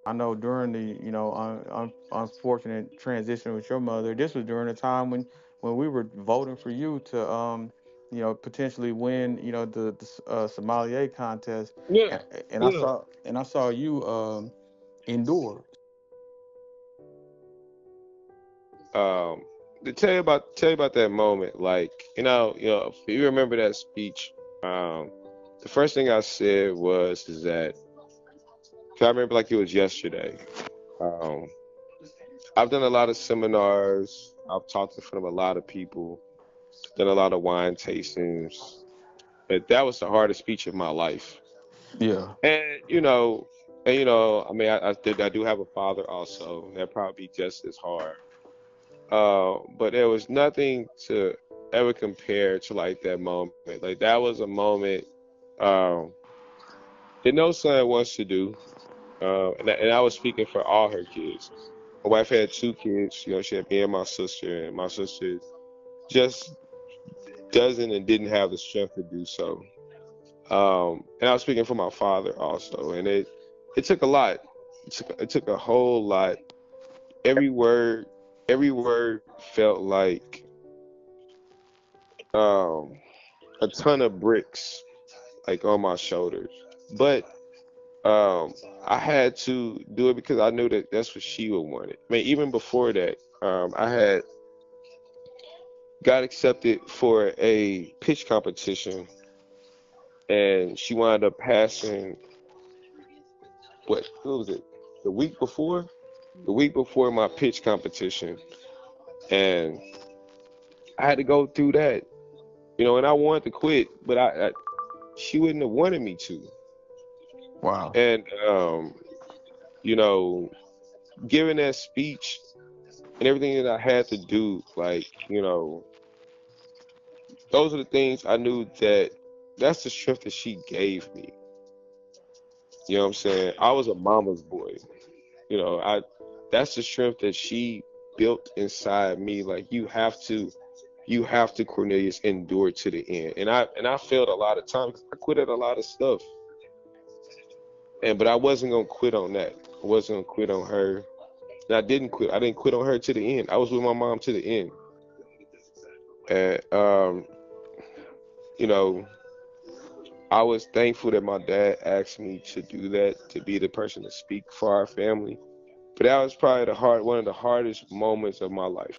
I know during the unfortunate transition with your mother, this was during a time when we were voting for you to potentially win the sommelier contest, Yeah, and, and yeah. I saw you endure. Um, to tell you about that moment, like if you remember that speech, the first thing I said was is that 'cause I remember like it was yesterday. Um, I've done a lot of seminars. I've talked in front of a lot of people. Done a lot of wine tastings. But that was the hardest speech of my life. Yeah, And I mean, I do have a father also. That probably be just as hard. But there was nothing to ever compare to like that moment. Like that was a moment um, that no son wants to do. And I was speaking for all her kids. My wife had two kids. She had me and my sister, and my sister just doesn't and didn't have the strength to do so. And I was speaking for my father also, and it took a lot. It took a whole lot. Every word, every word felt like um, a ton of bricks like on my shoulders. But um, I had to do it because I knew that that's what she would want it. I mean, even before that, I had got accepted for a pitch competition, and she wound up passing. What was it? The week before? The week before my pitch competition, and I had to go through that. And I wanted to quit, but she wouldn't have wanted me to. wow. And you know, giving that speech and everything that I had to do, like, those are the things I knew that that's the strength that she gave me. You know what I'm saying? I was a mama's boy. I That's the strength that she built inside me. Like you have to Cornelius endure to the end. And I failed a lot of times. I quit at a lot of stuff. But I wasn't gonna quit on that. I wasn't gonna quit on her. And I didn't quit. I didn't quit on her to the end. I was with my mom to the end. And you know, I was thankful that my dad asked me to do that, to be the person to speak for our family. But that was probably one of the hardest moments of my life.